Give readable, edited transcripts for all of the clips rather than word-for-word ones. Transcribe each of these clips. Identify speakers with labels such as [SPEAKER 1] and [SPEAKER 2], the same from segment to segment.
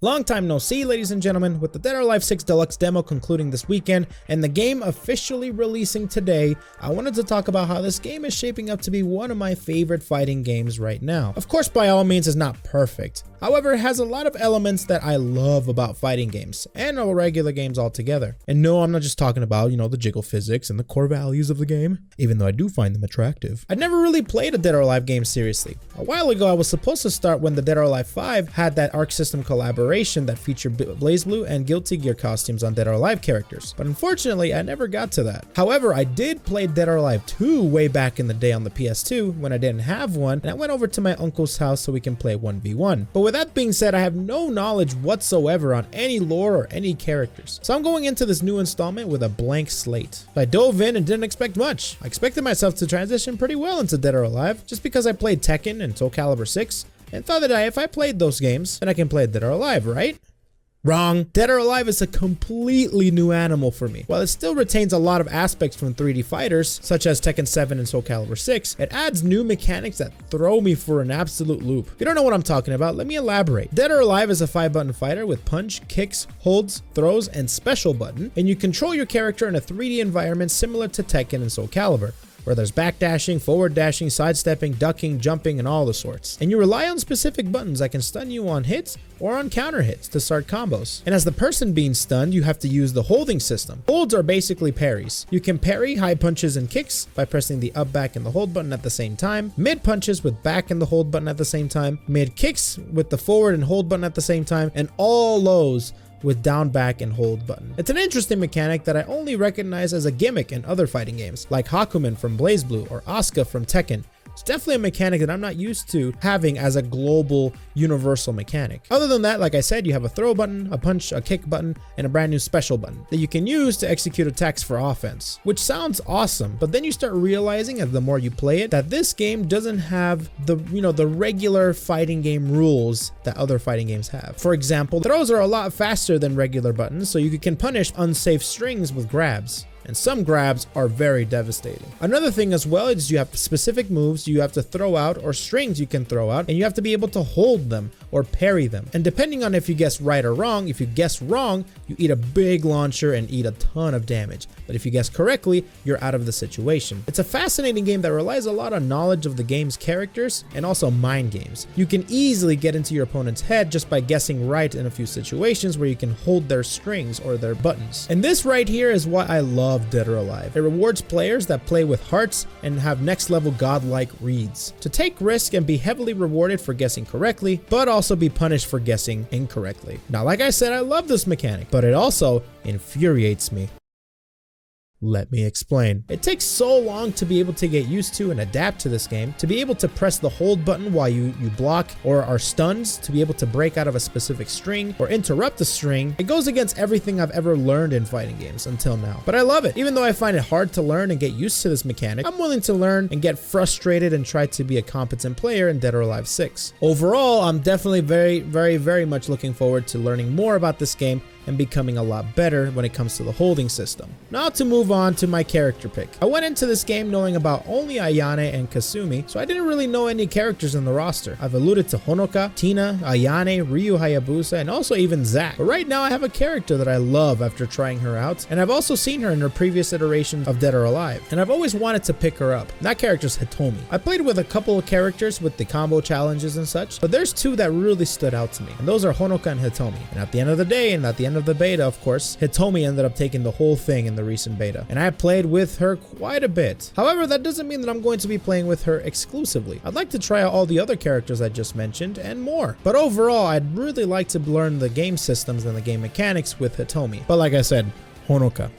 [SPEAKER 1] Long time no see, ladies and gentlemen. With the Dead or Alive 6 Deluxe demo concluding this weekend and the game officially releasing today, I wanted to talk about how this game is shaping up to be one of my favorite fighting games right now. Of course, by all means, it's not perfect. However, it has a lot of elements that I love about fighting games and regular games altogether. And no, I'm not just talking about, the jiggle physics and the core values of the game, even though I do find them attractive. I'd never really played a Dead or Alive game seriously. A while ago, I was supposed to start when the Dead or Alive 5 had that Arc System collaboration that featured BlazBlue and Guilty Gear costumes on Dead or Alive characters. But unfortunately, I never got to that. However, I did play Dead or Alive 2 way back in the day on the PS2 when I didn't have one, and I went over to my uncle's house so we can play 1v1. But with that being said, I have no knowledge whatsoever on any lore or any characters. So I'm going into this new installment with a blank slate. I dove in and didn't expect much. I expected myself to transition pretty well into Dead or Alive just because I played Tekken and Soul Calibur 6 and thought that if I played those games, then I can play Dead or Alive, right? Wrong. Dead or Alive is a completely new animal for me. While it still retains a lot of aspects from 3D fighters, such as Tekken 7 and Soul Calibur 6, it adds new mechanics that throw me for an absolute loop. If you don't know what I'm talking about, let me elaborate. Dead or Alive is a 5-button fighter with punch, kicks, holds, throws, and special button, and you control your character in a 3D environment similar to Tekken and Soul Calibur, where there's backdashing, forward dashing, sidestepping, ducking, jumping, and all the sorts. And you rely on specific buttons that can stun you on hits or on counter hits to start combos. And as the person being stunned, you have to use the holding system. Holds are basically parries. You can parry high punches and kicks by pressing the up, back, and the hold button at the same time, mid punches with back and the hold button at the same time, mid kicks with the forward and hold button at the same time, and all lows with down, back, and hold button. It's an interesting mechanic that I only recognize as a gimmick in other fighting games, like Hakumen from BlazBlue or Asuka from Tekken. It's definitely a mechanic that I'm not used to having as a global, universal mechanic. Other than that, like I said, you have a throw button, a punch, a kick button, and a brand new special button that you can use to execute attacks for offense, which sounds awesome. But then you start realizing as the more you play it, that this game doesn't have the regular fighting game rules that other fighting games have. For example, throws are a lot faster than regular buttons, so you can punish unsafe strings with grabs. And some grabs are very devastating. Another thing as well is you have specific moves you have to throw out or strings you can throw out, and you have to be able to hold them or parry them. And depending on if you guess right or wrong, if you guess wrong, you eat a big launcher and eat a ton of damage. But if you guess correctly, you're out of the situation. It's a fascinating game that relies a lot on knowledge of the game's characters and also mind games. You can easily get into your opponent's head just by guessing right in a few situations where you can hold their strings or their buttons. And this right here is why I love Dead or Alive. It rewards players that play with hearts and have next level godlike reads. To take risk and be heavily rewarded for guessing correctly, but also be punished for guessing incorrectly. Now, like I said, I love this mechanic, but it also infuriates me. Let me explain. It takes so long to be able to get used to and adapt to this game, to be able to press the hold button while you block or are stunned, to be able to break out of a specific string or interrupt a string. It goes against everything I've ever learned in fighting games until now. But I love it. Even though I find it hard to learn and get used to this mechanic, I'm willing to learn and get frustrated and try to be a competent player in Dead or Alive 6. Overall, I'm definitely very much looking forward to learning more about this game and becoming a lot better when it comes to the holding system. Now to move on to my character pick. I went into this game knowing about only Ayane and Kasumi, so I didn't really know any characters in the roster. I've alluded to Honoka, Tina, Ayane, Ryu Hayabusa, and also even Zack. But right now I have a character that I love after trying her out, and I've also seen her in her previous iterations of Dead or Alive, and I've always wanted to pick her up. And that character's Hitomi. I played with a couple of characters with the combo challenges and such, but there's two that really stood out to me, and those are Honoka and Hitomi. And at the end of the day, and at the end of the beta, of course, Hitomi ended up taking the whole thing in the recent beta, and I played with her quite a bit. However, that doesn't mean that I'm going to be playing with her exclusively. I'd like to try out all the other characters I just mentioned and more. But overall, I'd really like to learn the game systems and the game mechanics with Hitomi. But like I said, Honoka,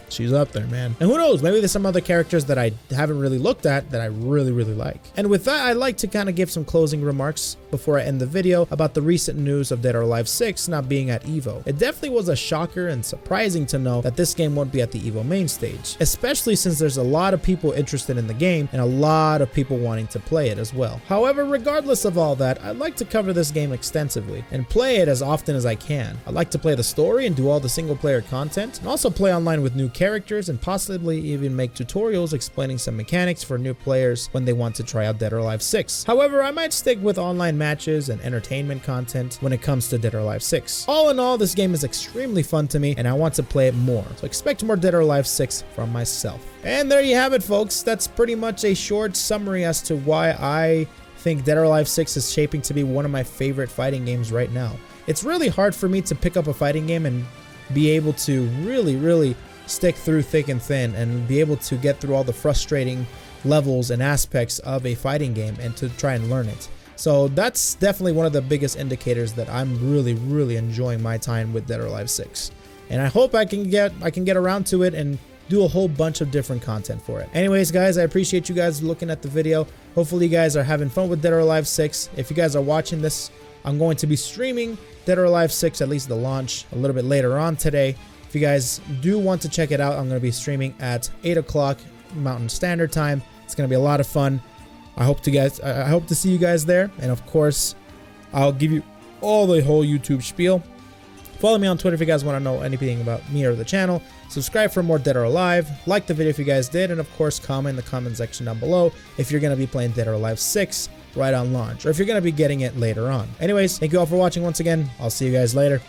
[SPEAKER 1] she's up there, man. And who knows, maybe there's some other characters that I haven't really looked at that I really like. And with that, I'd like to kind of give some closing remarks before I end the video about the recent news of Dead or Alive 6 not being at EVO. It definitely was a shocker and surprising to know that this game won't be at the EVO main stage, especially since there's a lot of people interested in the game and a lot of people wanting to play it as well. However, regardless of all that, I'd like to cover this game extensively and play it as often as I can. I'd like to play the story and do all the single player content and also play online with new characters characters and possibly even make tutorials explaining some mechanics for new players when they want to try out Dead or Alive 6. However, I might stick with online matches and entertainment content when it comes to Dead or Alive 6. All in all, this game is extremely fun to me and I want to play it more, so expect more Dead or Alive 6 from myself. And there you have it, folks. That's pretty much a short summary as to why I think Dead or Alive 6 is shaping to be one of my favorite fighting games right now. It's really hard for me to pick up a fighting game and be able to really stick through thick and thin and be able to get through all the frustrating levels and aspects of a fighting game and to try and learn it. So that's definitely one of the biggest indicators that I'm really enjoying my time with Dead or Alive 6. And I hope I can get around to it and do a whole bunch of different content for it. Anyways, guys, I appreciate you guys looking at the video. Hopefully you guys are having fun with Dead or Alive 6. If you guys are watching this, I'm going to be streaming Dead or Alive 6, at least the launch, a little bit later on today. If you guys do want to check it out, I'm going to be streaming at 8 o'clock Mountain Standard Time. It's going to be a lot of fun. I hope to see you guys there. And of course, I'll give you all the whole YouTube spiel. Follow me on Twitter if you guys want to know anything about me or the channel. Subscribe for more Dead or Alive. Like the video if you guys did. And of course, comment in the comment section down below if you're going to be playing Dead or Alive 6 right on launch, or if you're going to be getting it later on. Anyways, thank you all for watching once again. I'll see you guys later.